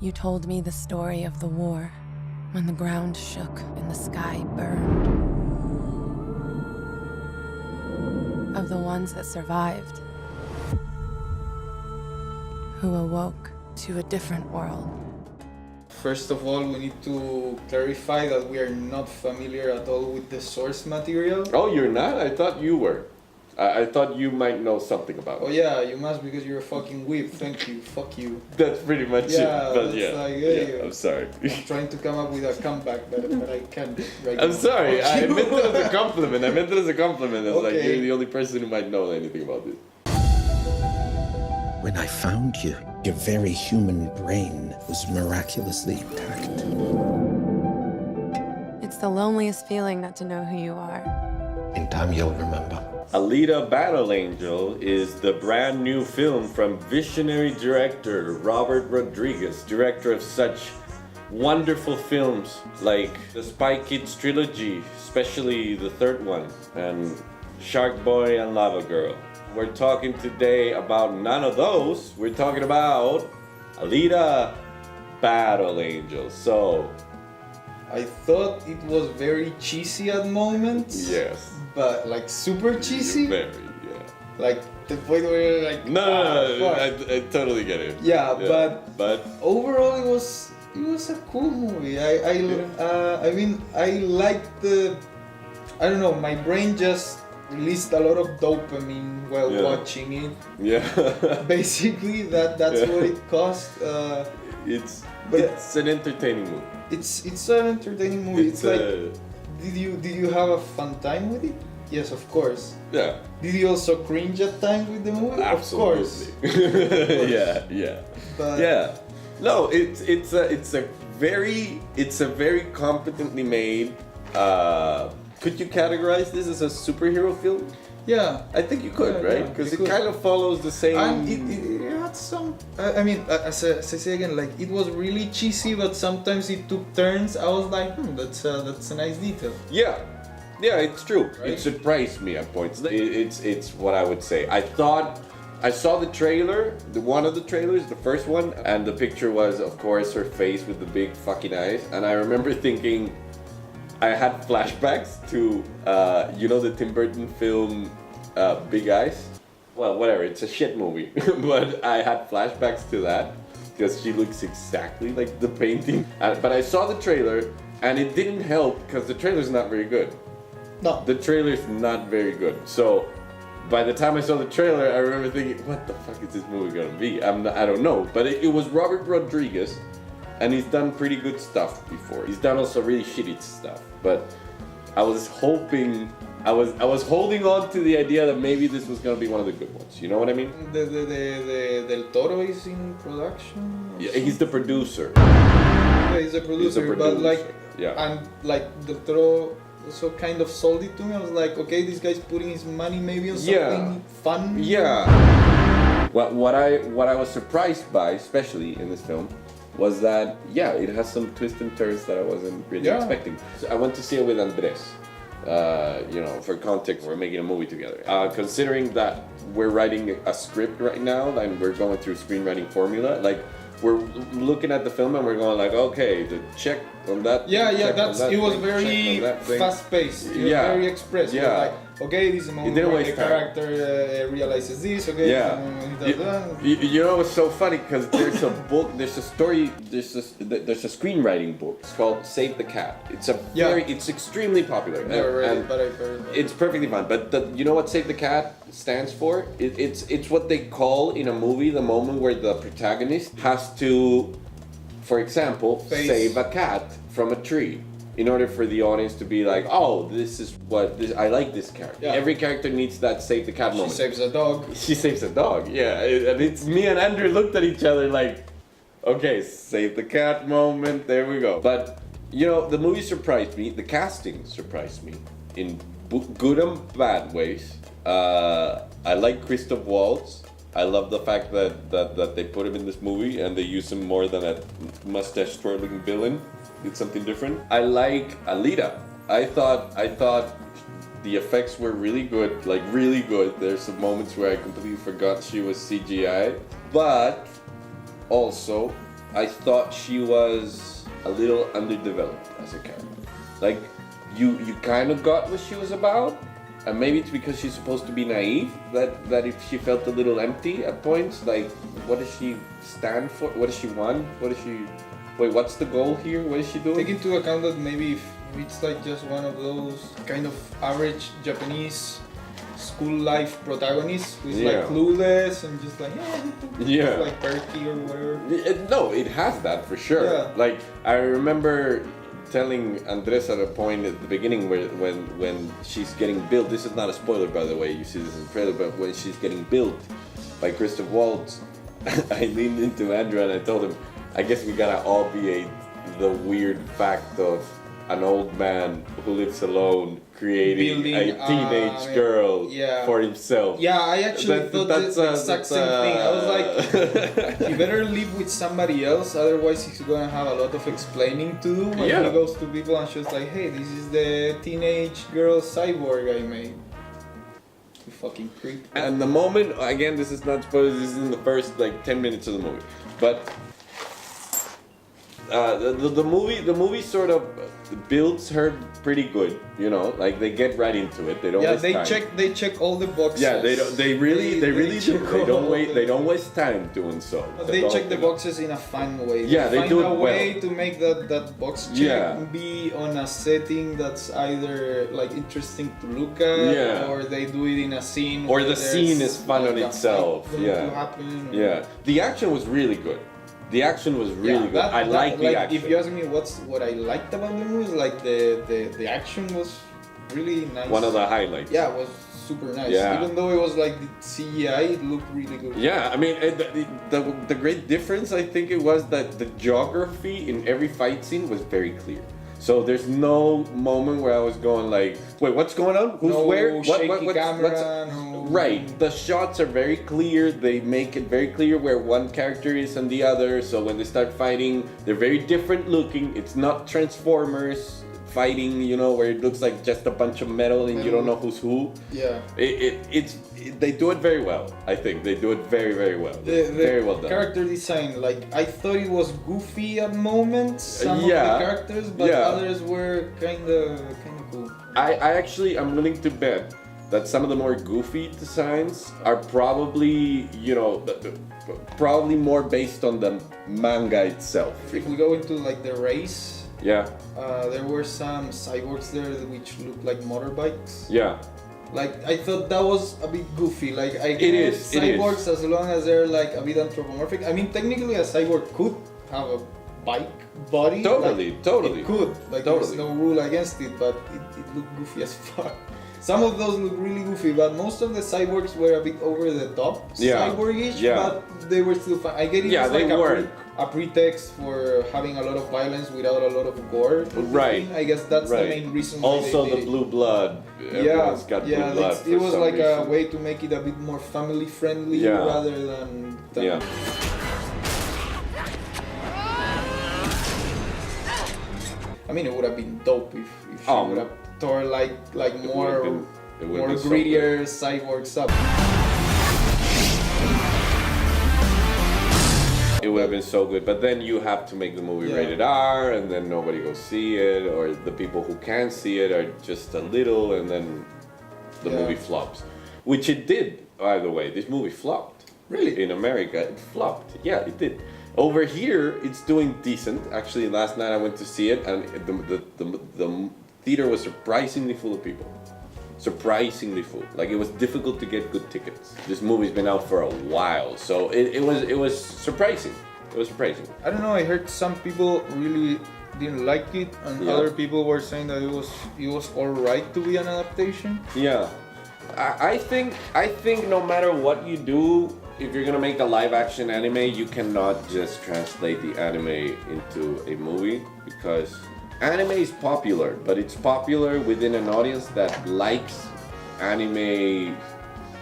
You told me the story of the war, when the ground shook and the sky burned. Of the ones that survived, who awoke to a different world. First of all, we need to clarify that we are not familiar at all with the source material. Oh, you're not? I thought you were. I thought you might know something about it. Oh yeah, you must because you're a fucking weeb. Thank you. Fuck you. That's pretty much Yeah, it. But that's yeah, like, hey, yeah, I'm sorry. I'm trying to come up with a comeback, but I can't right I'm now. sorry. Fuck I you. meant it as a compliment. It's like Okay. you're the only person who might know anything about this. When I found you, your very human brain was miraculously intact. It's the loneliest feeling not to know who you are. In time, you'll remember. Alita Battle Angel is the brand new film from visionary director Robert Rodriguez, director of such wonderful films like the Spy Kids trilogy, especially the third one, and Shark Boy and Lava Girl. We're talking today about none of those. We're talking about Alita Battle Angel. So, I thought it was very cheesy at moments. yes. But like super cheesy. Very, yeah. Like the point where you're like, No, fuck. I totally get it. Yeah, but overall it was a cool movie. I mean I liked I don't know, my brain just released a lot of dopamine while Yeah. watching it. yeah. Basically that's Yeah. what it cost. It's But- it's an entertaining movie. It's an entertaining movie. It's like did you have a fun time with it? Yes, of course. yeah, Did you also cringe at times with the movie? absolutely. Of course. yeah. But Yeah. No, it's a very competently made. Could you categorize this as a superhero film? yeah. I think you could, Yeah, right? yeah, Because you it could. kind of follows the same. And it had some. I mean, as I say again, like it was really cheesy, but sometimes it took turns. I was like, that's a nice detail. Yeah, it's true. Right? It surprised me at points. It's what I would say. I thought I saw the trailer, one of the trailers, the first one, and the picture was, of course, her face with the big fucking eyes, and I remember thinking, I had flashbacks to the Tim Burton film Big Eyes. Well, whatever. It's a shit movie, but I had flashbacks to that because she looks exactly like the painting. But I saw the trailer, and it didn't help because the trailer's not very good. No. The trailer's not very good. So by the time I saw the trailer, I remember thinking, what the fuck is this movie gonna be? I don't know. But it was Robert Rodriguez, and he's done pretty good stuff before. He's done also really shitty stuff. But I was hoping, I was holding on to the idea that maybe this was gonna be one of the good ones. You know what I mean? The Del Toro is in production. or Yeah, he's the producer. something? Yeah, he's a producer, but producer, like, yeah. and like Del Toro also kind of sold it to me. I was like, okay, this guy's putting his money maybe on something fun. Yeah. What I was surprised by, especially in this film, was that it has some twists and turns that I wasn't really expecting. So I went to see it with Andres. For context, we're making a movie together. Considering that we're writing a script right now and we're going through screenwriting formula, like we're looking at the film and we're going like, okay, the check on that. Yeah, check on that's that it was thing, very check on that thing. fast paced. It was Yeah. very express. Yeah. It was like, okay, this is a moment didn't where the waste time. character realizes this. Okay, Yeah. he does that. You know what's so funny? Because there's a book, there's a story, there's a screenwriting book. It's called Save the Cat. It's it's extremely popular. Never read and it, but I've heard of it. it's perfectly fine. But you know what Save the Cat stands for? It's what they call in a movie the moment where the protagonist has to, for example, save a cat from a tree. In order for the audience to be like, oh, I like this character. Yeah. Every character needs that save the cat She moment. saves a dog. She saves a dog, yeah. And it's me and Andrew looked at each other like, okay, save the cat moment, there we go. But, the movie surprised me, the casting surprised me in good and bad ways. I like Christoph Waltz. I love the fact that they put him in this movie and they use him more than a mustache twirling villain. Did something different. I like Alita. I thought the effects were really good, like really good. There's some moments where I completely forgot she was CGI, but also I thought she was a little underdeveloped as a character. Like, you kind of got what she was about, and maybe it's because she's supposed to be naive that if she felt a little empty at points. Like, what does she stand for? What does she want? What does she? Wait, what's the goal here? What is she doing? Take into account that maybe if it's like just one of those kind of average Japanese school life protagonists who's like clueless and just like just like perky or whatever. No, it has that for sure. Yeah. Like, I remember telling Andres at a point at the beginning when she's getting built. This is not a spoiler, by the way. You see this in the trailer, but when she's getting built by Christoph Waltz, I leaned into Andrew and I told him, I guess we gotta obviate the weird fact of an old man who lives alone creating Building, a teenage girl for himself. Yeah, I actually thought the exact same thing. I was like, you better live with somebody else, otherwise he's gonna have a lot of explaining to do when he goes to people and she's like, hey, this is the teenage girl cyborg I made. You fucking creep. And the moment, again, this is not spoilers, this is in the first like 10 minutes of the movie. But the movie sort of builds her pretty good, you know, like they get right into it. They don't waste time. they check all the boxes. Yeah, they really do. They don't waste time doing so. But they check the boxes in a fun way. They do it well. Find a way to make that box check be on a setting that's either like interesting to look at, or they do it in a scene. Or the scene is fun on itself. Yeah. The action was really good. The action was really good. I like the action. If you ask me what I liked about the movie, like the action was really nice. One of the highlights. Yeah, it was super nice. Yeah. Even though it was like the CGI, it looked really good. Yeah, I mean, the great difference I think it was that the geography in every fight scene was very clear. So there's no moment where I was going like, wait, what's going on? Who's where? What's camera? Right. The shots are very clear. They make it very clear where one character is and the other. So when they start fighting, they're very different looking. It's not Transformers fighting, you know, where it looks like just a bunch of metal and you don't know who's who. Yeah. They do it very well. I think they do it very, very well. Very well done. Character design, like I thought it was goofy at moments. Some of the characters, but others were kind of cool. I'm willing to bet that some of the more goofy designs are probably, you know, probably more based on the manga itself. If we go into like the race. Yeah. There were some cyborgs there which looked like motorbikes. Yeah. Like I thought that was a bit goofy. Like I get cyborgs as long as they're like a bit anthropomorphic. I mean, technically a cyborg could have a bike body. Totally. It could. Like there's no rule against it, but it looked goofy as fuck. Some of those look really goofy, but most of the cyborgs were a bit over the top, cyborgish, but they were still fun. I get it was like a pretext for having a lot of violence without a lot of gore. Right. I guess that's the main reason why also they did the blue blood. Everyone's got blue blood. It was like a way to make it a bit more family friendly rather than I mean, it would have been dope if she would have tore like more grittier cyborgs up. It would have been so good, but then you have to make the movie rated R, and then nobody goes see it, or the people who can see it are just a little, and then the movie flops. Which it did, by the way. This movie flopped. Really? In America, it flopped. Yeah, it did. Over here, it's doing decent. Actually, last night I went to see it, and the theater was surprisingly full of people. Surprisingly full. Like, it was difficult to get good tickets. This movie's been out for a while, so it was surprising. It was surprising. I don't know. I heard some people really didn't like it, and other people were saying that it was all right to be an adaptation. Yeah, I think no matter what you do, if you're gonna make a live action anime, you cannot just translate the anime into a movie, because anime is popular, but it's popular within an audience that likes anime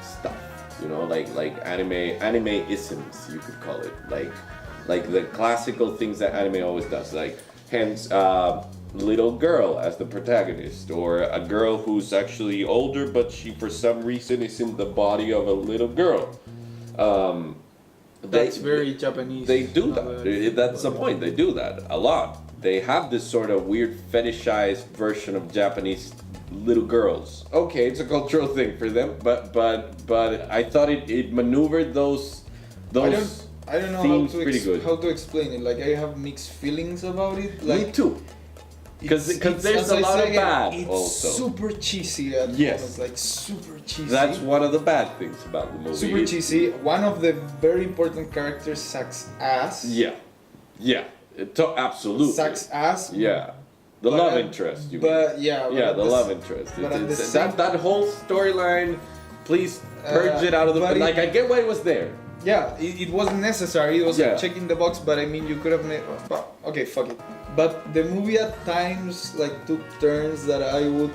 stuff. You know, like anime-isms, you could call it. Like the classical things that anime always does. Like, hence, little girl as the protagonist, or a girl who's actually older, but she for some reason is in the body of a little girl. That's very Japanese. They do that. That's the point. They do that a lot. They have this sort of weird fetishized version of Japanese little girls. Okay, it's a cultural thing for them, but I thought it maneuvered those I don't know themes pretty good. how to explain it. Like I have mixed feelings about it. Like Me too. Because there's a lot of bad it's also. super cheesy at moments, like super cheesy. That's one of the bad things about the movie. Super cheesy. One of the very important characters sucks ass. Yeah. Absolutely. Sucks ass. Yeah. The But, love interest, you mean. But yeah. Yeah, but the at love s- interest. but at the It's, same- that whole storyline, please purge it out of the... but Like, I get why it was there. Yeah, it wasn't necessary. It was Yeah. checking the box, but I mean, you could have made. Okay, fuck it. But the movie at times like took turns that I would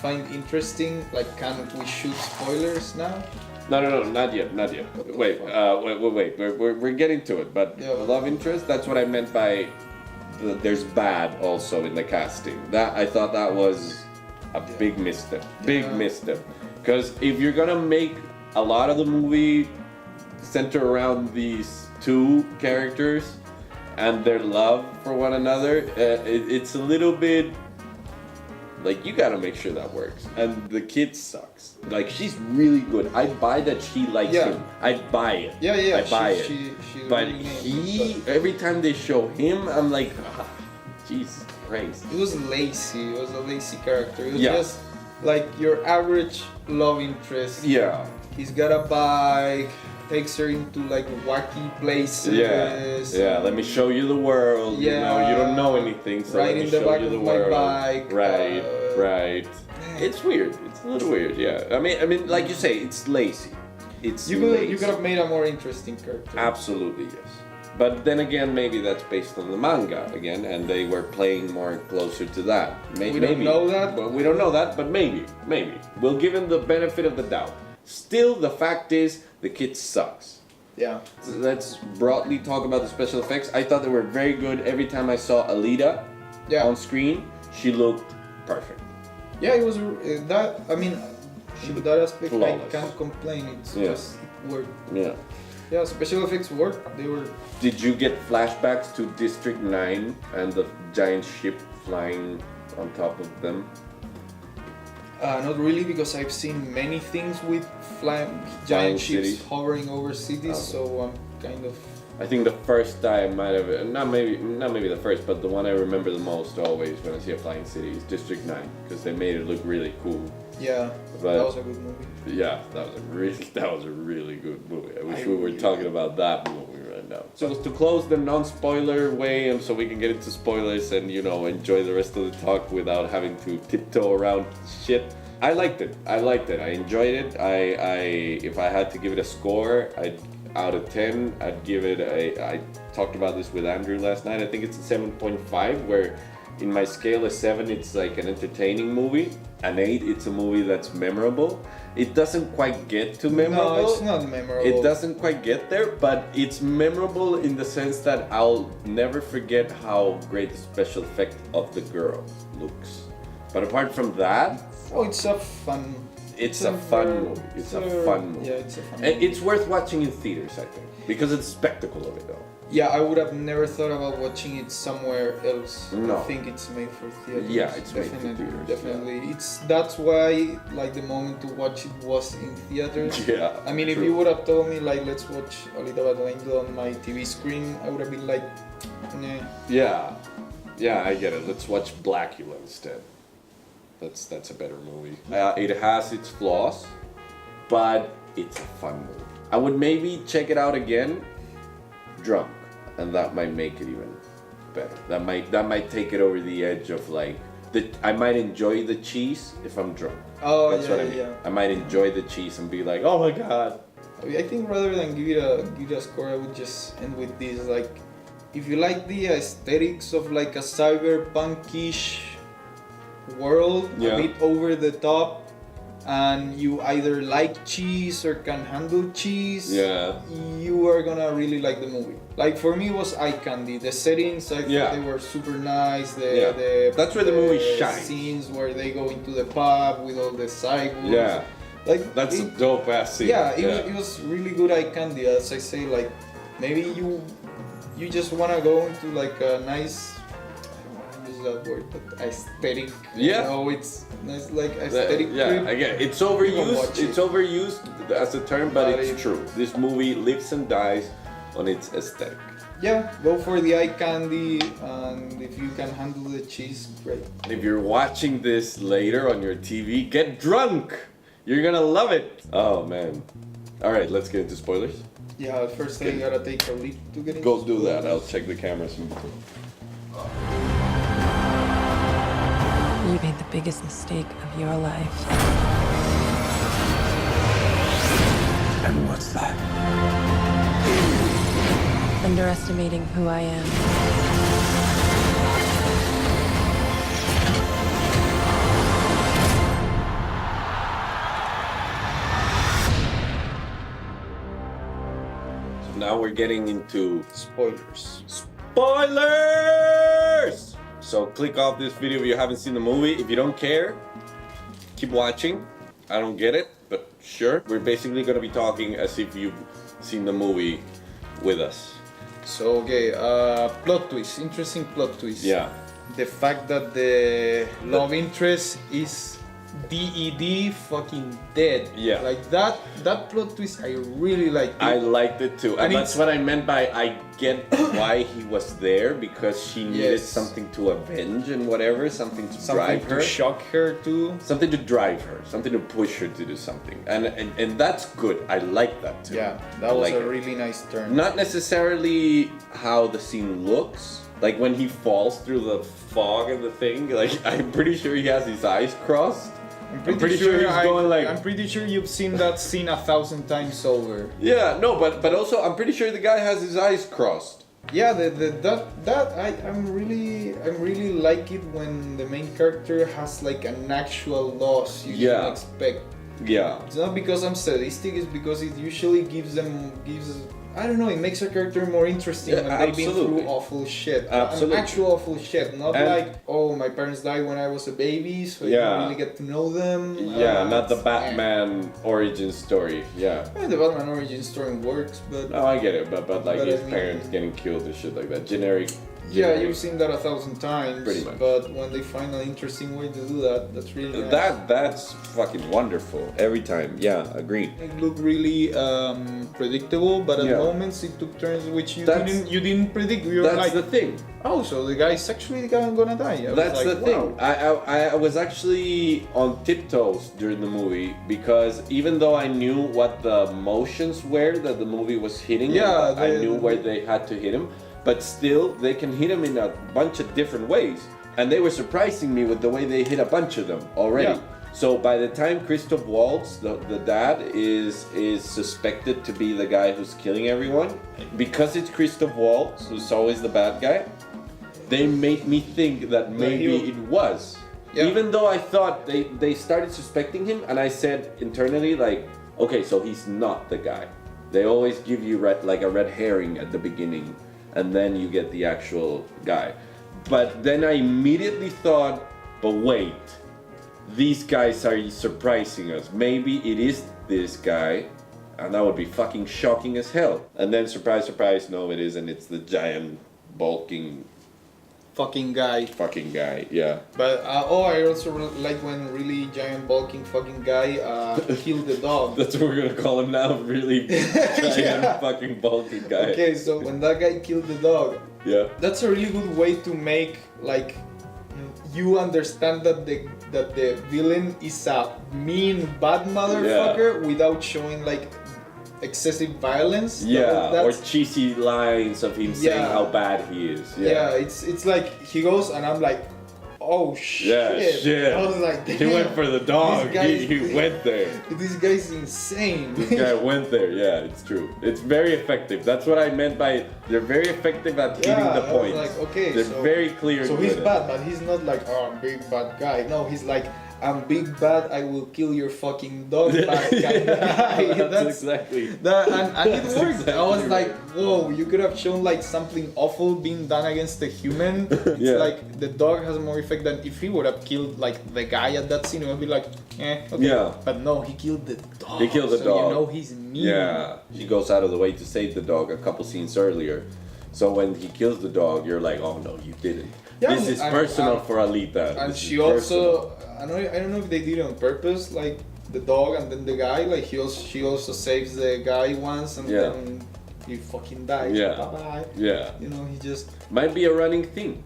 find interesting. Like, can we shoot spoilers now? No, not yet. Wait, wait. We're getting to it. But Yeah. love interest, that's what I meant by there's bad also in the casting. That I thought that was a big misstep. Big misstep. Because if you're gonna make a lot of the movie center around these two characters and their love for one another, it's a little bit like you gotta make sure that works. And the kid sucks. Like she's really good. I buy that she likes Yeah. him. I buy it. Yeah. I buy it. She's But really he, named, every time they show him, I'm like, Jesus Christ. it was lazy. It was a lazy character. It was Yeah. just like your average love interest. Yeah. He's got a bike. Takes her into like wacky places. Yeah. Let me show you the world. You know, you don't know anything, so Right let me in the show back you the of my world. bike. Right. It's weird. It's a little weird. Yeah. I mean, like you say, it's lazy. It's lazy. You could have made a more interesting character. Absolutely, yes. But then again, maybe that's based on the manga again, and they were playing more closer to that. We don't know that. But we don't know that, but maybe. We'll give him the benefit of the doubt. Still, the fact is, the kid sucks. Yeah. So let's broadly talk about the special effects. I thought they were very good. Every time I saw Alita on screen, she looked perfect. Yeah, it was that. I mean, that aspect flawless. I can't complain. It's Yeah. just it worked. Yeah. Yeah, special effects worked. They were. Did you get flashbacks to District 9 and the giant ship flying on top of them? Not really, because I've seen many things with Flying giant ships cities. hovering over cities, so I'm kind of. I think the first time might have not maybe the first, but the one I remember the most always when I see a flying city is District 9 because they made it look really cool. Yeah, But- that was a good movie. Yeah, that was a really good movie. I wish we were talking about that movie right now. So to close the non-spoiler way, and so we can get into spoilers and enjoy the rest of the talk without having to tiptoe around shit. I liked it. I enjoyed it. If I had to give it a score, out of 10, I'd give it I talked about this with Andrew last night. I think it's a 7.5, where in my scale, a 7, it's like an entertaining movie. An 8, it's a movie that's memorable. It doesn't quite get to memorable. No, it's not memorable. It doesn't quite get there, but it's memorable in the sense that I'll never forget how great the special effect of the girl looks. But apart from that, It's a fun. it's a fun movie. It's a fun movie. Yeah, it's a fun. And movie. it's worth watching in theaters, I think, because it's the spectacle of it all. Yeah, I would have never thought about watching it somewhere else. No. I think it's made for theaters. Yeah, it's made for theaters, Definitely. That's why like the moment to watch it was in theaters. Yeah. I mean, if true. you would have told me like let's watch Alita Battle Angel on my TV screen, I would have been like, nah. Yeah, I get it. Let's watch Blackula instead. That's a better movie. It has its flaws, but it's a fun movie. I would maybe check it out again, drunk, and that might make it even better. That might take it over the edge of like I might enjoy the cheese if I'm drunk. Oh, That's what I mean. yeah. I might enjoy the cheese and be like, oh my god. I think rather than give it a score, I would just end with this. Like, if you like the aesthetics of like a cyberpunkish world, Yeah. a bit over the top, and you either like cheese or can handle cheese, Yeah. you are gonna really like the movie. Like for me, it was eye candy. The settings, I Yeah. thought they were super nice. Yeah. That's where the movie shines. Scenes where they go into the pub with all the cyborgs. Yeah. Like That's a it- dope ass scene. yeah, it was really good eye candy. As I say, like maybe you just wanna go into like a nice, I don't wanna use that word, but aesthetic. Yeah. You know, it's nice like aesthetic. Yeah, trip. I get it. It's You can overused. watch it. It's overused as a term, but But it's it- true. This movie lives and dies on its aesthetic. Yeah, go for the eye candy, and if you can handle the cheese, great. If you're watching this later on your TV, get drunk. You're gonna love it. Oh man. All right, let's get into spoilers. Yeah, first thing you gotta take a leap to get into Go do that. spoilers. I'll check the cameras in between. You made the biggest mistake of your life. And what's that? Underestimating who I am. So now we're getting into Spoilers. spoilers. So click off this video if you haven't seen the movie. If you don't care, keep watching. I don't get it, but sure. We're basically gonna be talking as if you've seen the movie with us. So okay, plot twist, interesting plot twist. Yeah. The fact that the love interest is dead fucking dead. Yeah. Like that plot twist I really liked it. I liked it too, and And that's it's- what I meant by I get why he was there, because she needed Yes. something to avenge and whatever, something to Something drive to her, shock her too. something to drive her, something to push her to do something, and that's good. I like that too. Yeah, I that was like a it. really nice turn. Not necessarily how the scene looks. Like when he falls through the fog and the thing, like I'm pretty sure he has his eyes crossed. I'm pretty sure he's going like. I'm pretty sure you've seen that scene 1,000 times over. Yeah, no, but also I'm pretty sure the guy has his eyes crossed. Yeah, I'm really like it when the main character has like an actual loss you Yeah. can expect. Yeah. It's not because I'm sadistic, it's because it usually gives I don't know, it makes a character more interesting Yeah, when they've been absolutely. through awful shit. Absolutely. An actual awful shit, not And- like, oh, my parents died when I was a baby, so you Yeah. don't really get to know them. Yeah, not the it's- Batman origin story. Yeah. Yeah, the Batman origin story works, but No, I get it, but like But I his mean- parents getting killed and shit like that. Generic. yeah, generic. you've seen that 1,000 times. Pretty much. But when they find an interesting way to do that, that's really nice. That's fucking wonderful every time. Yeah, agreed. It looked really predictable, but at Yeah. moments it took turns which That's- you didn't predict. You were That's like, the thing. oh, so the guy's actually the guy I'm gonna die. I was That's like, the thing. wow. I was actually on tiptoes during the movie because even though I knew what the motions were that the movie was hitting, Yeah, and I knew where they had to hit him, but still they can hit him in a bunch of different ways. And they were surprising me with the way they hit a bunch of them already. Yeah. So by the time Christoph Waltz, the dad, is suspected to be the guy who's killing everyone, because it's Christoph Waltz, who's always the bad guy, they made me think that maybe it was. Yeah. Even though I thought they started suspecting him, and I said internally, like, okay, so he's not the guy. They always give you like a red herring at the beginning, and then you get the actual guy. But then I immediately thought, but wait, these guys are surprising us. Maybe it is this guy, and that would be fucking shocking as hell. And then surprise, surprise, no it isn't. It's the giant, bulking Fucking guy. fucking guy. Yeah. But I also like when really giant bulking fucking guy killed the dog. That's what we're gonna call him now. Really giant fucking bulking guy. Okay, so when that guy killed the dog, Yeah. that's a really good way to make like you understand that the villain is a mean bad motherfucker without showing like excessive violence. Yeah. Or That's, cheesy lines of him saying Yeah. how bad he is. yeah, it's like he goes and I'm like, oh shit. Yeah, shit. I was like, He went for the dog. This guy's- He went there. This guy's insane. This guy went there. Yeah, it's true. It's very effective. That's what I meant by they're very effective at hitting the I was point. like, okay, They're so, very clear. So with he's it. bad, but he's not like, oh, big bad guy. No, he's like I'm big bad, I will kill your fucking dog bad kind of guy. That's exactly. And it worked. exactly I was right. like, whoa, you could have shown like something awful being done against a human. It's Yeah. like the dog has more effect than if he would have killed like the guy at that scene. It would be like, okay. Yeah. But no, he killed the dog. He killed the so dog. You know he's mean. Yeah, he goes out of the way to save the dog a couple scenes earlier. So when he kills the dog, you're like, oh no, you didn't. Yeah, this is and- personal and- for Alita. And This she is personal. also, I don't know if they did it on purpose, like the dog and then the guy, like she also saves the guy once and Yeah. then he fucking dies. Yeah. Bye bye. Yeah, You know, he just. might be a running thing.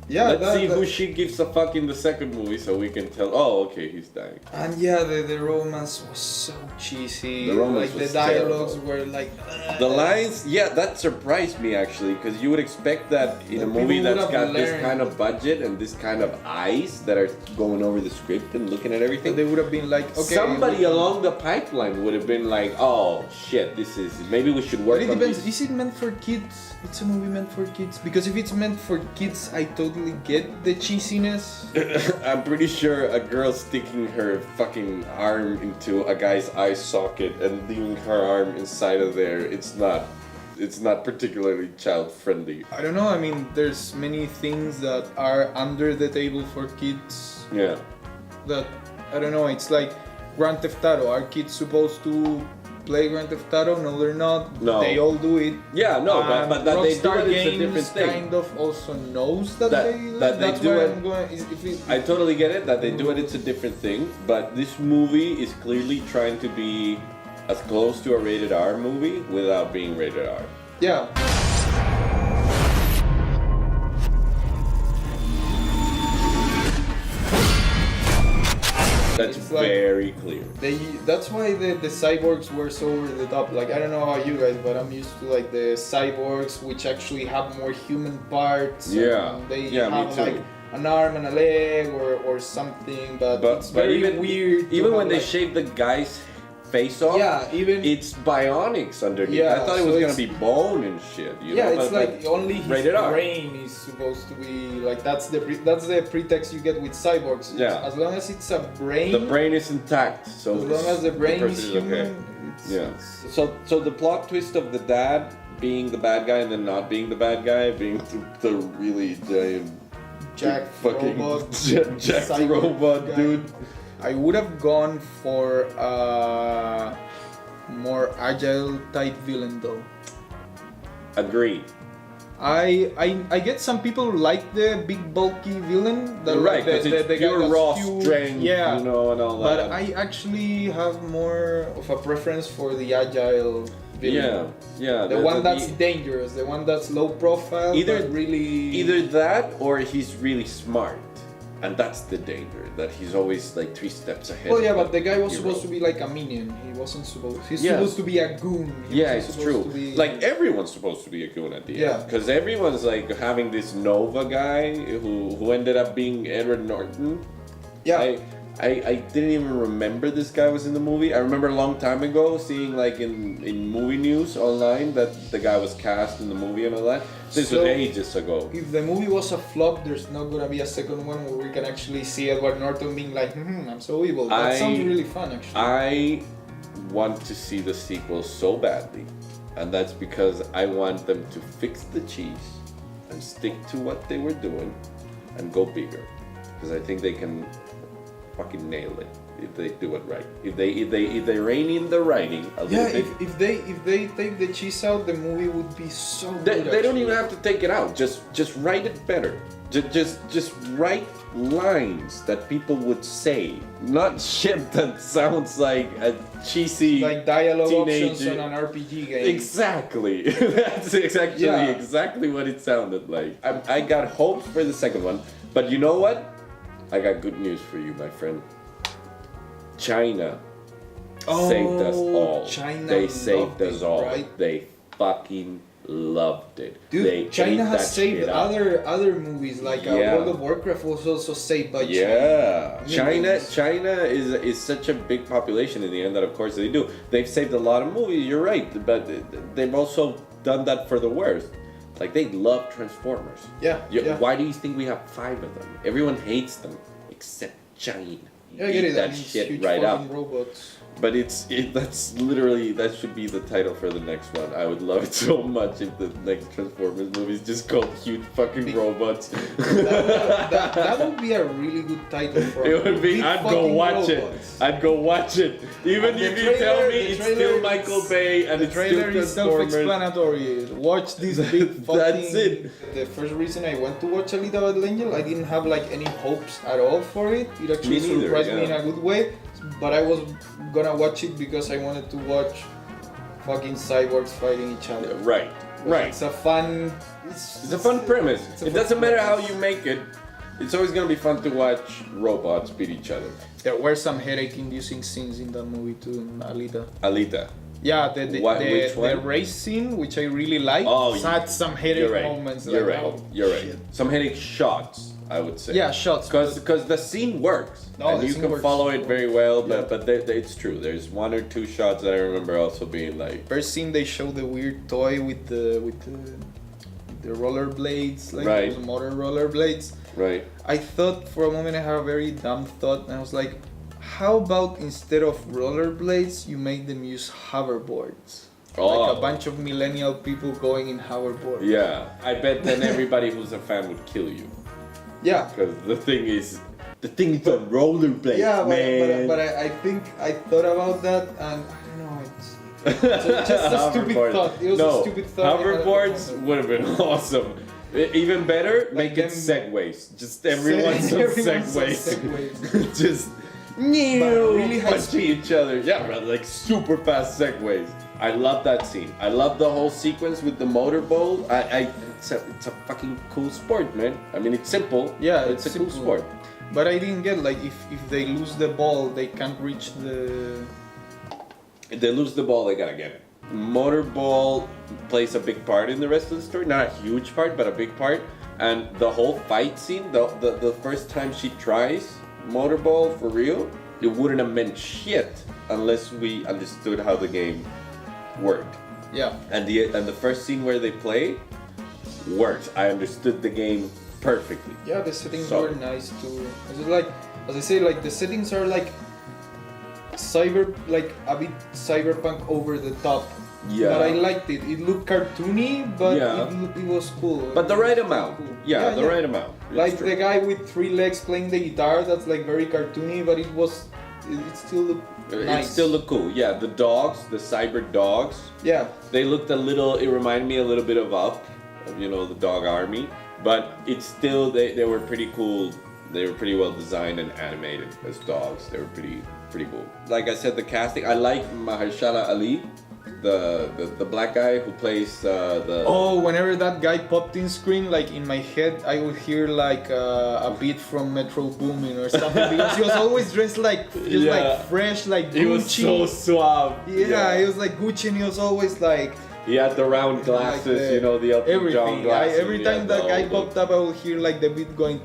Yeah, Let's see who she gives a fuck in the second movie, so we can tell. Oh, okay, he's dying. And yeah, the romance was so cheesy. The romance like the was dialogues terrible. were like. The lines, yeah, that surprised me actually, because you would expect that in The a movie people would that's have got this learned. kind of budget and this kind of eyes that are going over the script and looking at everything. They would have been like, okay. Somebody along the pipeline would have been like, "Oh shit, this is maybe we should work But it on depends. this." Is it meant for kids? It's a movie meant for kids. Because if it's meant for kids, I totally get the cheesiness. I'm pretty sure a girl sticking her fucking arm into a guy's eye socket and leaving her arm inside of there, it's not particularly child friendly. I don't know. I mean, there's many things that are under the table for kids. Yeah. That I don't know. It's like Grand Theft Auto. Are kids supposed to play Grand Theft Auto? No, they're not. No. They all do it. Yeah, no, but that they do Rockstar it, it's a Games different thing. kind of also knows that, That- they. that they that's do where it- I'm going. If it, I totally get it that they do it, it's a different thing, but this movie is clearly trying to be as close to a rated R movie without being rated R. yeah. That's It's like- very clear. That's why the cyborgs were so over the top. Like I don't know about you guys, but I'm used to like the cyborgs which actually have more human parts. Yeah. and they Yeah, me have too. like an arm and a leg or something. But it's But very even weird. to Even have, when they like- shave the guy's face off, Yeah, even it's bionics underneath. Yeah, I thought it so was gonna it's- be bone and shit. You yeah, know? it's but, like only his rated R. brain is supposed to be like that's the pretext you get with cyborgs. Yeah. As long as it's a brain. the brain is intact. So As long as the brain person is okay. human. Yeah. So the plot twist of the dad being the bad guy and then not being the bad guy, being the really giant Jack fucking robot, Jack cyborg robot guy. dude. I would have gone for a more agile type villain though. Agreed. I get some people who like the big bulky villain. The, Right, the- because it's the guy pure that's raw huge. strength, Yeah. you know, and all But that. I actually have more of a preference for the agile villain. yeah. The one that's dangerous, the one that's low profile, Either- but really either that or he's really smart, and that's the danger. That he's always like 3 steps ahead. Well, yeah, of but the guy was hero. supposed to be like a minion. He wasn't supposed. He's Yeah. supposed to be a goon. He Yeah, wasn't it's supposed true. to be- Like everyone's supposed to be a goon at the Yeah. end, because everyone's like having this Nova guy who ended up being Edward Norton. yeah. I didn't even remember this guy was in the movie. I remember a long time ago seeing like in movie news online that the guy was cast in the movie and all that. This So- was ages ago. If the movie was a flop, there's not gonna be a second one where we can actually see Edward Norton being like, I'm so evil. That sounds really fun, actually. I want to see the sequel so badly, and that's because I want them to fix the cheese and stick to what they were doing and go bigger, because I think they can fucking nail it if they do it right. If they rein in the writing a little yeah, bit. if they take the cheese out, the movie would be so good. They don't actually. even have to take it out. Just write it better. Just write lines that people would say, not shit that sounds like a cheesy like dialogue options teenager. on an RPG game. Exactly. That's actually Yeah. exactly what it sounded like. I got hopes for the second one, but you know what? I got good news for you, my friend. China saved us all. China They saved loved us it, all. right? They fucking loved it. Dude, They China ate has that saved shit up. other movies like Yeah. World of Warcraft was also saved by Yeah, China. China is such a big population in the end that of course they do. They've saved a lot of movies. You're right, but they've also done that for the worst. Like they love Transformers. Yeah, yeah. Why do you think we have 5 of them? Everyone hates them except China. Yeah, I get eat it. that I mean, shit huge right up. fucking robots. But that's literally, that should be the title for the next one. I would love it so much if the next Transformers movie is just called Huge Fucking Robots. That would be a really good title for It would be, big I'd go fucking watch robots. it. I'd go watch it. Even The if you tell trailer- me the it's trailer still is- Michael Bay and The it's still trailer is Transformers. self-explanatory. Watch this big fucking... That's it. The first reason I went to watch Alita Battle Angel, I didn't have like any hopes at all for it. It actually Me neither, surprised me in yeah. a good way. But I was gonna watch it because I wanted to watch fucking cyborgs fighting each other. Right, right. It's a fun... It's a fun premise. It's a It fun doesn't matter how premise. you make it. It's always gonna be fun to watch robots beat each other. There were some headache-inducing scenes in that movie too, in Alita. Alita. Yeah, Which the one? race scene, which I really liked, Oh, had some headache You're right. moments. You're like, right. oh, You're right. shit. Some headache shots, I would say. Yeah, shots. Because the scene works. No, and the you scene can works. follow it very well, Yeah. but it's true. There's one or two shots that I remember also being like, First scene, they show the weird toy with the rollerblades, like Right. those motor rollerblades. right. I thought for a moment, I had a very dumb thought, and I was like, how about instead of rollerblades, you make them use hoverboards? Like a bunch of millennial people going in hoverboards. Yeah. I bet then everybody who's a fan would kill you. Yeah. Because the thing is on rollerblades, Yeah, man. but I think I thought about that, and I don't know, it's just a stupid Hoverboard. thought. It was no, a stupid thought. hoverboards would have been awesome. Even better, make it them- segways. Just everyone's on Everyone's on segways. segways. Just really high punching each other. Yeah, but like super fast segways. I love that scene. I love the whole sequence with the motorboat. It's a fucking cool sport, man. I mean, it's simple. Yeah, but it's a cool simple. sport. But I didn't get like if they lose the ball, they can't reach the. If they lose the ball, they gotta get it. Motorball plays a big part in the rest of the story. Not a huge part, but a big part. And the whole fight scene, the first time she tries Motorball for real, it wouldn't have meant shit unless we understood how the game worked. Yeah. And the first scene where they play works. I understood the game perfectly. Yeah, the settings So- were nice too. It's like, as I say, like the settings are like like a bit cyberpunk over the top. Yeah. But I liked it. It looked cartoony, but Yeah. it was cool. But the right It was amount. cool. Yeah, the right amount. It's Like true. the guy with 3 legs playing the guitar, that's like very cartoony, but it still looked nice. It still looked cool. Yeah, the dogs, the cyber dogs, Yeah. they looked a little, it reminded me a little bit of Up, you know, the dog army. But it's still, they were pretty cool. They were pretty well designed and animated as dogs. They were pretty cool. Like I said, the casting, I like Mahershala Ali, the black guy who plays the... Oh, whenever that guy popped in screen, like in my head, I would hear like a beat from Metro Boomin or something because he was always dressed like just Yeah. like fresh, like Gucci. He was so suave. Yeah, he was like Gucci, and he was always like He had the round glasses, like the- you know, the Elton John everything. glasses. Every He time had that the guy whole popped up, I would hear like the beat going.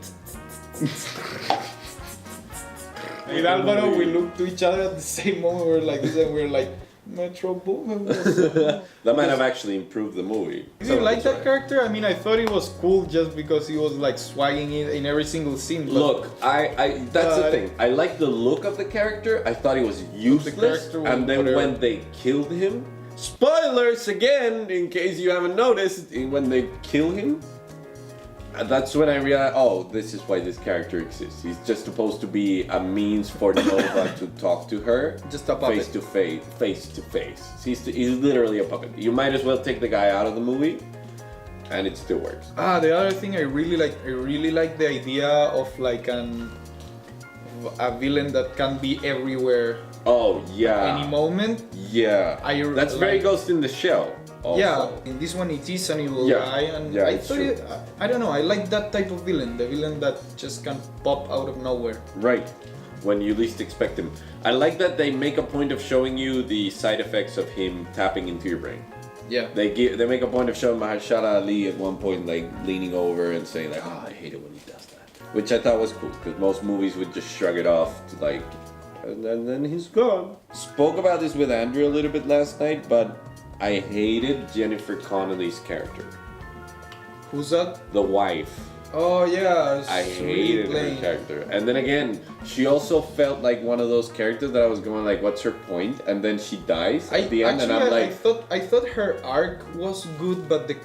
With Alvaro, we looked to each other at the same moment. We were like this, and we were like, Metro Boomin. That might have actually improved the movie. Do you like that character? I mean, I thought it was cool just because he was like swagging it in every single scene. But Look, that's the thing. I like the look of the character. I thought he was useless. character was And then whatever. when they killed him, spoilers again, in case you haven't noticed, when they kill him, that's when I realized, oh, this is why this character exists. He's just supposed to be a means for Nova to talk to her. Just a puppet. Face to face. He's literally a puppet. You might as well take the guy out of the movie, and it still works. the other thing I really like the idea of like a villain that can be everywhere Oh yeah. any moment. Yeah. That's very like- Ghost in the Shell. Also. Yeah, in this one it is an evil Yeah. guy, and Yeah, I it's thought true. I don't know, I like that type of villain, the villain that just can pop out of nowhere. Right. When you least expect him. I like that they make a point of showing you the side effects of him tapping into your brain. Yeah. They make a point of showing Mahershala Ali at one point like leaning over and saying like, "Oh, I hate it when he does that," which I thought was cool because most movies would just shrug it off to like, and then he's gone. Spoke about this with Andrew a little bit last night, but I hated Jennifer Connelly's character, Who's that? the wife. Oh yeah, I it's really hated her plain. character. And then again, she also felt like one of those characters that I was going like, what's her point? And then she dies at the end, and I'm like, I thought her arc was good, but the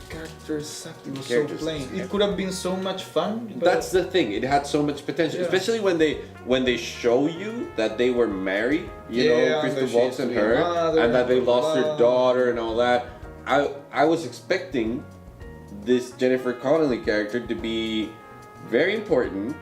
character sucked. It was so plain. It could have been so much fun. But that's the thing. It had so much potential, Yeah. especially when they show you that they were married. You know, Yeah, Crystal that she Waltz used to and be a her, mother, and that they blah, lost blah, their blah. daughter and all that. I was expecting this Jennifer Connelly character to be very important,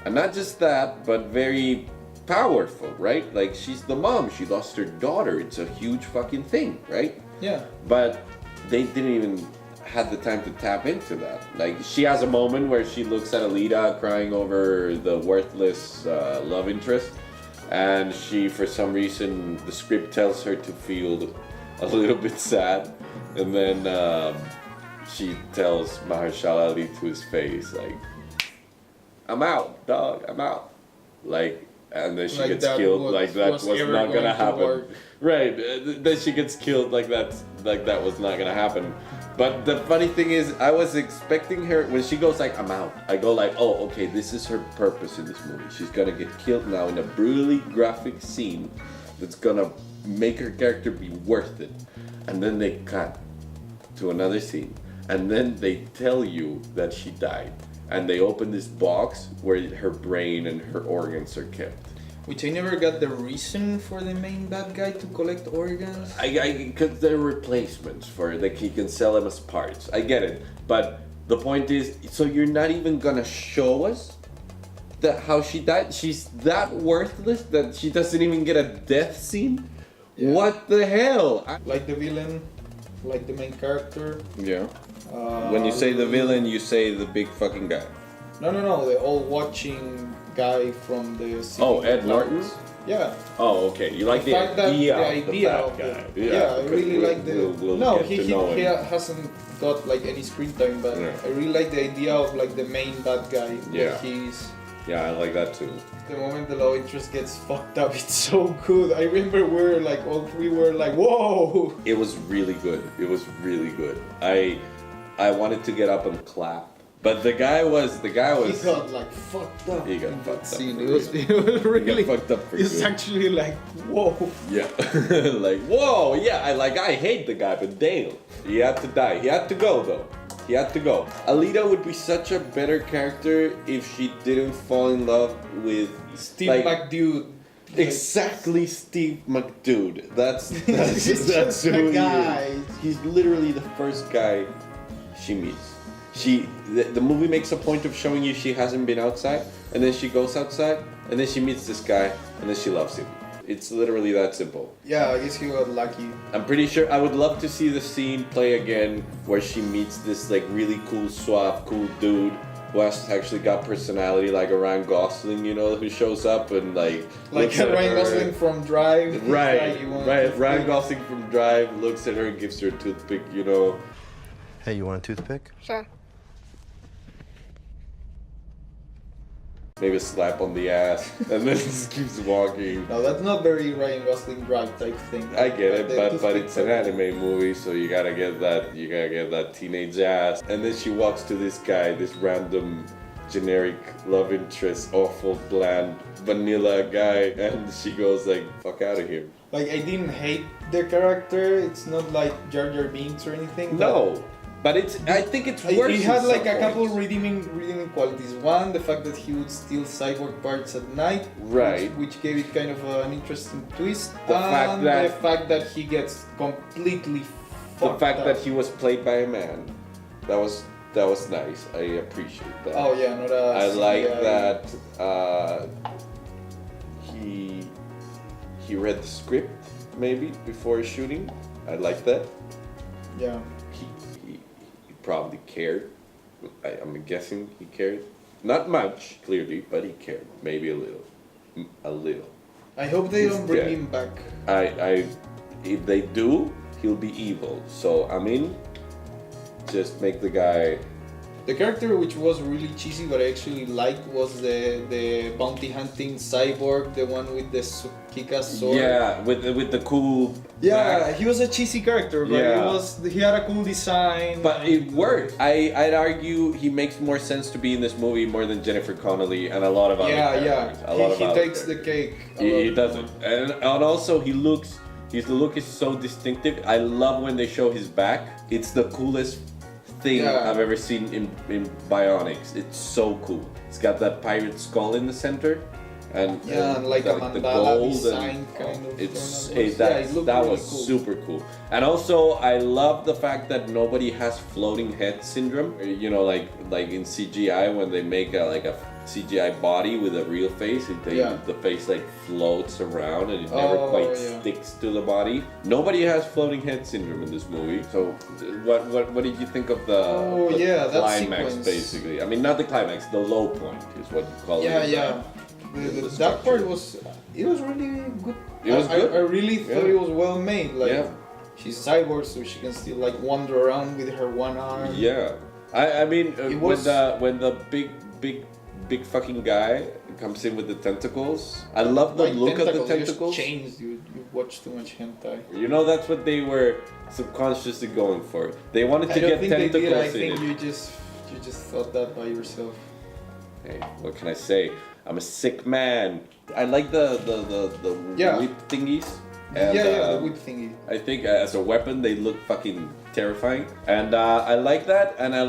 and not just that, but very powerful, right? Like, she's the mom. She lost her daughter. It's a huge fucking thing, right? Yeah. But they didn't even have the time to tap into that. Like, she has a moment where she looks at Alita crying over the worthless love interest, and she, for some reason, the script tells her to feel a little bit sad, and then she tells Mahershala Ali to his face, like, I'm out, dog, I'm out. Like, and then she Like gets that killed, was- like that was was ever not going gonna to happen. work. Right, then she gets killed like that was not gonna happen. But the funny thing is, I was expecting her, when she goes like, I'm out, I go like, oh, okay, this is her purpose in this movie. She's gonna get killed now in a brutally graphic scene that's gonna make her character be worth it. And then they cut to another scene, and then they tell you that she died, and they open this box where her brain and her organs are kept. Which I never got the reason for the main bad guy to collect organs. Because they're replacements for it, like he can sell them as parts. I get it, but the point is, so you're not even gonna show us that how she died? She's that worthless that she doesn't even get a death scene? Yeah. What the hell? Like the villain, like the main character. Yeah. When you say the villain, you say the big fucking guy. No, the all watching guy from the. Oh, City Ed of Norton? Clouds. Yeah. Oh, okay. You like the fact that idea, the idea of of the bad it. guy. Yeah, I because really like the. we'll no, get he to know him. hasn't got like any screen time, but Yeah. I really like the idea of like the main bad guy. Yeah. That he's. Yeah, I like that too. The moment the love interest gets fucked up, it's so good. I remember we're like all three were like, whoa. It was really good. It was really good. I wanted to get up and clap, but the guy was. He got like fucked up. He got in fucked that up scene. for It was real. really. He got fucked up for It's good. actually like whoa. Yeah, like whoa, yeah. I hate the guy, but damn, he had to die. He had to go though. He had to go. Alita would be such a better character if she didn't fall in love with Steve like, McDude. Exactly, Steve McDude. That's He's that's just a who he guy. is. He's literally the first guy she meets. The movie makes a point of showing you she hasn't been outside, and then she goes outside, and then she meets this guy, and then she loves him. It's literally that simple. Yeah, I guess he got lucky. I'm pretty sure I would love to see the scene play again where she meets this like really cool, suave, cool dude who has actually got personality, like a Ryan Gosling, you know, who shows up and like looks at Ryan her. Gosling from Drive. He's Right, like, "You want a right. toothpick?" Ryan Gosling from Drive looks at her and gives her a toothpick, you know. Hey, you want a toothpick? Sure. Maybe a slap on the ass, and then just keeps walking. No, that's not very Ryan Gosling Drive type thing. I get it, The but toothpick it's an part. anime movie, so you gotta get that teenage ass. And then she walks to this guy, this random, generic love interest, awful, bland, vanilla guy, and she goes like, "Fuck out of here." Like, I didn't hate the character. It's not like Jar Jar Binks or anything. No, but I think it's worse. He had in like some a couple points. redeeming qualities. One, the fact that he would steal cyborg parts at night, Right. which gave it kind of an interesting twist. The fact and that- the fact that he gets completely The fucked fact up. that he was played by a man, that was nice. I appreciate that. Oh yeah, not a. I like CGI. that he read the script maybe before shooting. I like that. Yeah. He probably cared. I'm guessing he cared. Not much, clearly, but he cared. Maybe a little. A little. I hope they He's don't bring dead. him back. If they do, he'll be evil. So I mean, just make the guy The character which was really cheesy, but I actually liked, was the bounty hunting cyborg, the one with the kick-ass sword. Yeah, with the cool. Yeah, back. he was a cheesy character, but he had a cool design. But it worked. I'd argue he makes more sense to be in this movie more than Jennifer Connelly and a lot of other characters. He takes the cake. He does it, and also his look is so distinctive. I love when they show his back. It's the coolest thing I've ever seen in Bionics. It's so cool. It's got that pirate skull in the center, and like a mandala design kind of. That was cool. Super cool. And also, I love the fact that nobody has floating head syndrome. You know, like in CGI when they make a CGI body with a real face, the face like floats around and it never quite sticks to the body. Nobody has floating head syndrome in this movie. So, what did you think of the climax? Basically, I mean, not the climax, the low point is what you call it. That part was really good. It was good. I really thought it was well made. Like she's cyborg, so she can still like wander around with her one arm. Yeah, I mean, when the big fucking guy comes in with the tentacles. I love the look of the tentacles. Chains, you watch too much hentai. You know, that's what they were subconsciously going for. They wanted to get tentacles in it. I think you just thought that by yourself. Hey, what can I say? I'm a sick man. I like the whip thingies. And, the whip thingy. I think as a weapon they look fucking terrifying, and I like that. And I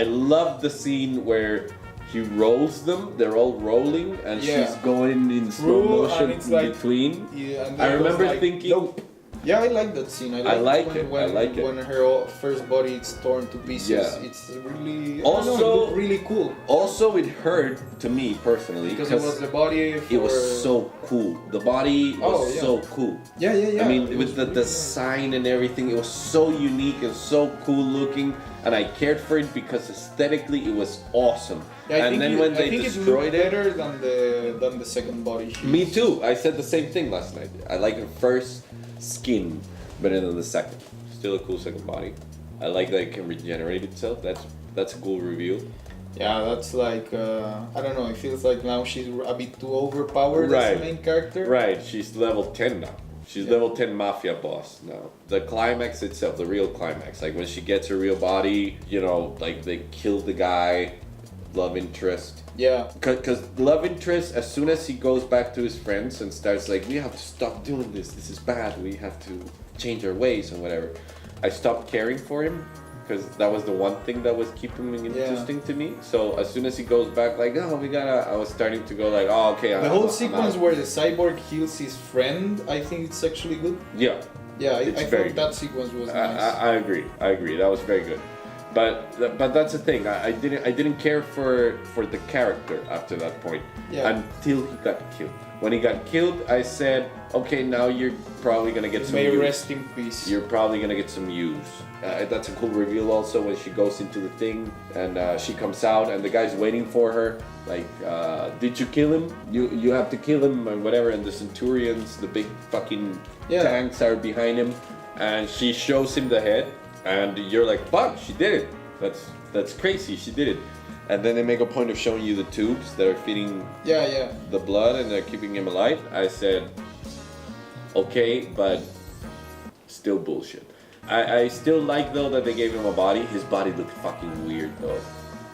love the scene where he rolls them. They're all rolling, and she's going in slow motion in between. And I remember thinking, nope. Yeah, I like that scene. I like it. When her first body is torn to pieces, it's really really cool. Also, it hurt to me personally because it was the body. It was so cool. The body was so cool. Yeah. I mean, with the design and everything, it was so unique and so cool looking, and I cared for it because aesthetically it was awesome. Yeah, and then when they destroyed it, better than the second body. Me too. I said the same thing last night. I like the first skin better than the second. Still a cool second body. I like that it can regenerate itself. That's a cool reveal. Yeah, that's like I don't know. It feels like now she's a bit too overpowered as the main character. Right. She's level 10 now. She's level 10 mafia boss now. The climax itself, the real climax, like when she gets her real body, you know, like they kill the guy, love interest. Yeah. Because love interest, as soon as he goes back to his friends and starts like, we have to stop doing this. This is bad. We have to change our ways and whatever. I stopped caring for him because that was the one thing that was keeping him interesting to me. So as soon as he goes back, like, I was starting to go like, oh, okay. The whole sequence where the cyborg heals his friend, I think it's actually good. Yeah. Yeah, I thought that sequence was nice. I agree. That was very good. But that's the thing. I didn't care for the character after that point until he got killed. When he got killed, I said, okay, now you're probably gonna get some May use. rest in peace. You're probably gonna get some use. That's a cool reveal also when she goes into the thing and she comes out and the guy's waiting for her. Like, did you kill him? You have to kill him or whatever. And the Centurions, the big fucking tanks are behind him, and she shows him the head. And you're like, fuck, she did it. That's crazy, she did it. And then they make a point of showing you the tubes that are feeding the blood and they're keeping him alive. I said, okay, but still bullshit. I still like though that they gave him a body. His body looked fucking weird though.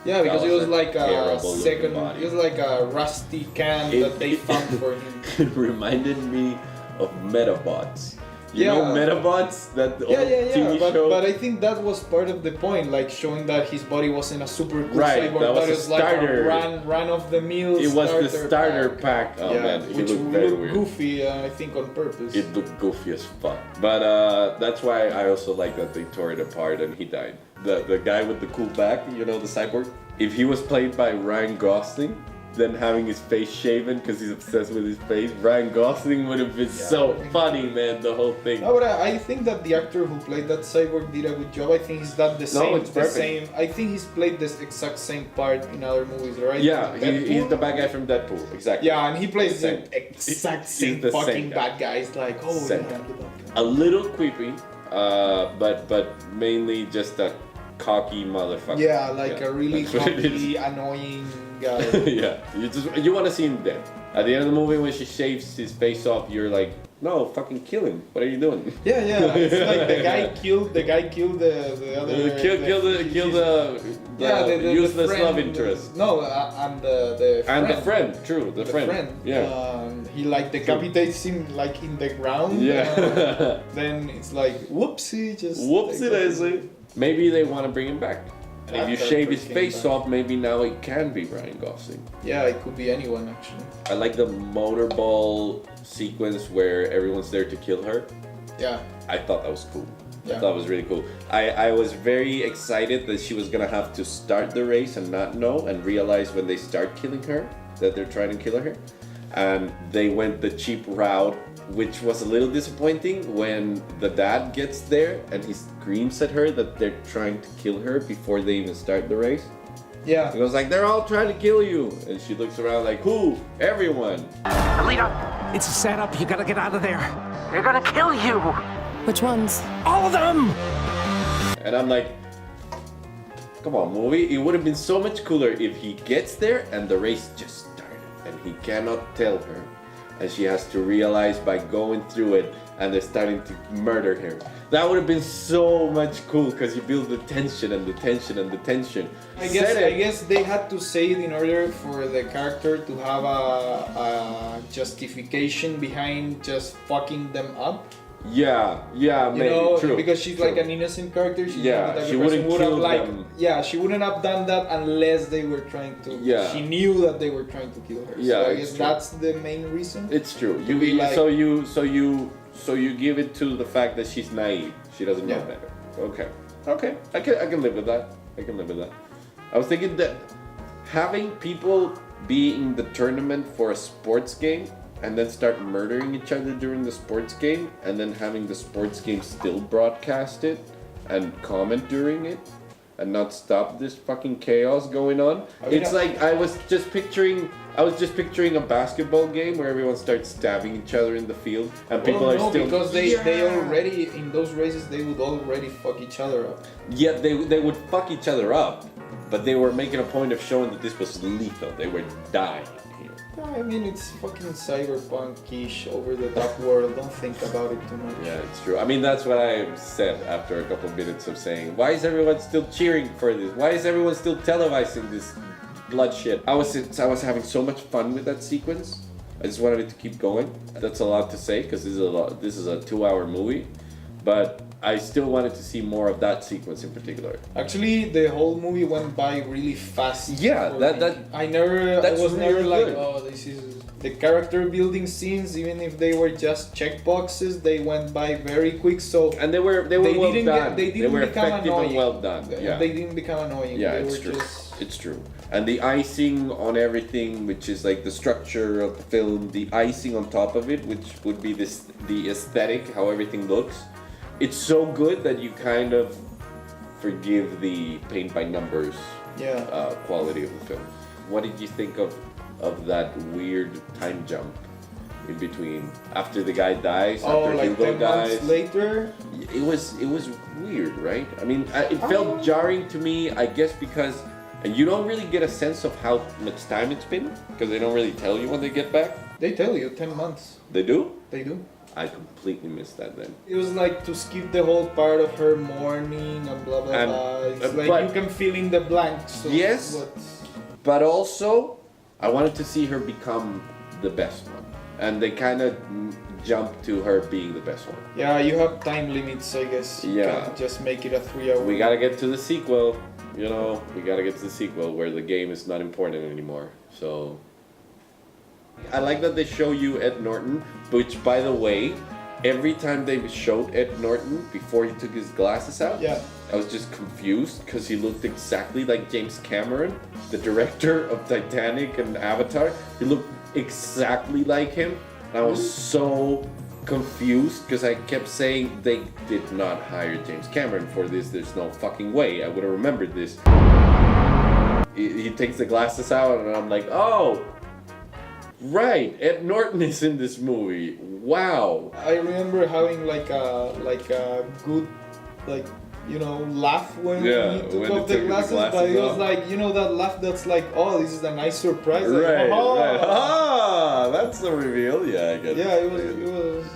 Yeah, because it was like a second, it was like a rusty can that they found for him. It reminded me of Metabots. You know Metabots, that old TV show? But I think that was part of the point, like showing that his body wasn't a super cool cyborg, that was but it was like a run of the mill. It was the starter pack. Oh man, which looked very looked weird. goofy, I think on purpose. It looked goofy as fuck. But that's why I also like that they tore it apart and he died. The guy with the cool back, you know, the cyborg. If he was played by Ryan Gosling, then having his face shaven because he's obsessed with his face, Ryan Gosling would have been so funny, man, the whole thing. No, but I think that the actor who played that cyborg did a good job. I think he's done the same. I think he's played this exact same part in other movies, right? Yeah, he's the bad guy from Deadpool, exactly. Yeah, and he plays the exact same fucking bad guy. It's like, oh, yeah, a little creepy, but mainly just a cocky motherfucker. Yeah, like a really that's what it is. cocky, annoying guy. Yeah, you want to see him dead. At the end of the movie, when she shaves his face off, you're like, no, fucking kill him. What are you doing? Yeah, it's like the guy killed the other. Kill the useless friend, love interest. No, and the friend. And the friend, true, the friend. Yeah. He like decapitates him like in the ground. Yeah. Then it's like whoopsie, just Whoopsie daisy. Maybe they want to bring him back. And if you That shave his character face came back. off, maybe now it can be Ryan Gosling. Yeah, it could be anyone actually. I like the motorball sequence where everyone's there to kill her. Yeah. I thought that was cool. Yeah. I thought it was really cool. I was very excited that she was gonna have to start the race and not know and realize when they start killing her that they're trying to kill her. And they went the cheap route, which was a little disappointing when the dad gets there and he screams at her that they're trying to kill her before they even start the race. Yeah. He goes like, they're all trying to kill you. And she looks around like, who? Everyone. Alita, it's a setup. You gotta get out of there. They're gonna kill you. Which ones? All of them! And I'm like, come on, movie. It would have been so much cooler if he gets there and the race just started. And he cannot tell her. And she has to realize by going through it and they're starting to murder him. That would have been so much cool because you build the tension and the tension and the tension. I guess they had to say it in order for the character to have a justification behind just fucking them up. Yeah, maybe, You know, true. because she's true. like an innocent character. She's Yeah, not the type she of person wouldn't who would have kill like, them. yeah, she wouldn't have done that unless they were trying to. Yeah. She knew that they were trying to kill her. Yeah, so I it's guess true. that's the main reason. It's true. be like- So you give it to the fact that she's naive. She doesn't know Yeah. better. Okay. I can live with that. I was thinking that having people be in the tournament for a sports game and then start murdering each other during the sports game and then having the sports game still broadcasted and comment during it and not stop this fucking chaos going on. It's like I was just picturing a basketball game where everyone starts stabbing each other in the field and people are still because they already in those races they would already fuck each other up. Yeah, they would fuck each other up, but they were making a point of showing that this was lethal. They were dying here. I mean, it's fucking cyberpunk-ish, over-the-top world. Don't think about it too much. Yeah, it's true. I mean, that's what I said after a couple of minutes of saying, why is everyone still cheering for this? Why is everyone still televising this blood shit? I was having so much fun with that sequence. I just wanted it to keep going. That's a lot to say because this is a 2-hour movie, but I still wanted to see more of that sequence in particular. Actually, the whole movie went by really fast. Yeah, for that- me. that- I was really never like, good. oh, this is the character building scenes. Even if they were just checkboxes, they went by very quick. So And they were well didn't done. they didn't were become effective annoying. and well done. Yeah. They didn't become annoying. Yeah, they it's were true. Just... It's true. And the icing on everything, which is like the structure of the film, the icing on top of it, which would be the aesthetic, how everything looks. It's so good that you kind of forgive the paint by numbers quality of the film. What did you think of that weird time jump in between after the guy dies, after like Hugo 10 dies? months later. It was weird, right? I mean, it felt jarring to me, I guess, because you don't really get a sense of how much time it's been because they don't really tell you when they get back. They tell you 10 months. They do? They do. I completely missed that then. It was like to skip the whole part of her mourning and blah blah And- blah. It's like but- you can fill in the blanks. So Yes. what's- But also, I wanted to see her become the best one. And they kind of jumped to her being the best one. Yeah, you have time limits, I guess. You Yeah. can't just make it a 3-hour. We gotta get to the sequel, you know, we gotta get to the sequel where the game is not important anymore. So, I like that they show you Ed Norton, which by the way, every time they showed Ed Norton before he took his glasses out, Yeah. I was just confused because he looked exactly like James Cameron, the director of Titanic and Avatar. He looked exactly like him. And I was so confused because I kept saying they did not hire James Cameron for this. There's no fucking way. I would have remembered this. He takes the glasses out and I'm like, oh, right, Ed Norton is in this movie. Wow. I remember having like a good laugh when he took when off he the took glasses, the glasses but it was off. like, that laugh that's like, oh, this is a nice surprise. Like, Right, oh. right. Ah, that's the reveal. Yeah, I get Yeah, it. it was.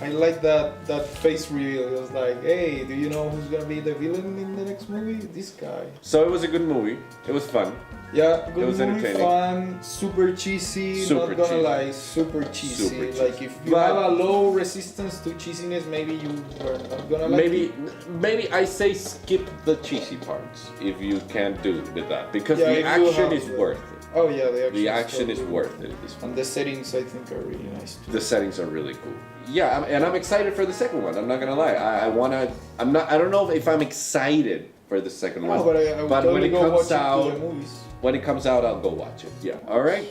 I like that face reveal. It was like, hey, do you know who's gonna be the villain in the next movie? This guy. So it was a good movie. It was fun. Yeah, good It was movie, entertaining. fun, super cheesy. Super not gonna cheesy. lie, super cheesy. Super cheesy. Like if you But- have a low resistance to cheesiness, maybe you were not gonna like it. Maybe I say skip the cheesy parts if you can't do it with that because Yeah, the if you action have is the- worth it. Oh yeah, the action is totally worth it. This one. And the settings, I think, are really nice too. The settings are really cool. Yeah, and I'm excited for the second one. I'm not gonna lie. I wanna. I'm not. I don't know if I'm excited for the second one. No, but I would when totally it go comes watch it to out, the movies. when it comes out, I'll go watch it. Yeah. All right.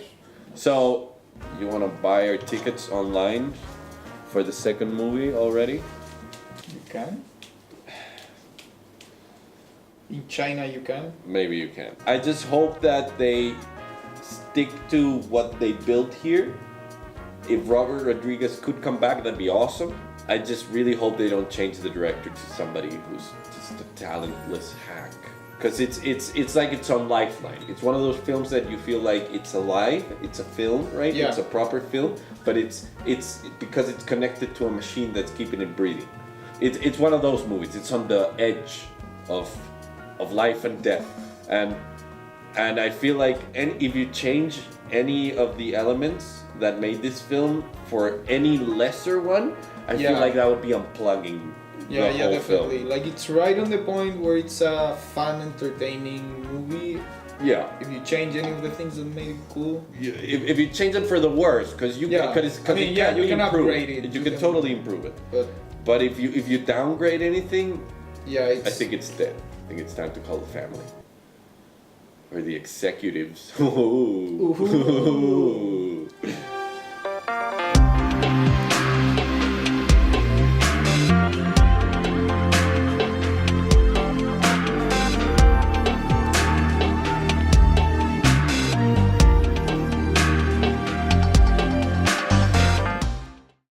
So, you wanna buy our tickets online for the second movie already? You can. In China, you can. Maybe you can. I just hope that they stick to what they built here. If Robert Rodriguez could come back, that'd be awesome. I just really hope they don't change the director to somebody who's just a talentless hack. Because it's like it's on Lifeline. It's one of those films that you feel like it's alive. It's a film, right? Yeah. It's a proper film, but it's because it's connected to a machine that's keeping it breathing. It's one of those movies. It's on the edge of life and death, and I feel like if you change any of the elements that made this film for any lesser one, I feel Yeah. like that would be unplugging Yeah, the yeah, whole definitely. film. Like it's right on the point where it's a fun, entertaining movie. Yeah. If you change any of the things that made it cool. If you change it for the worse, because you Yeah. cause I mean, it yeah, can you be can improved. upgrade it. You You can can- totally improve it. But But if you downgrade anything, yeah, I think it's dead. I think it's time to call the family. Or the executives. Ooh.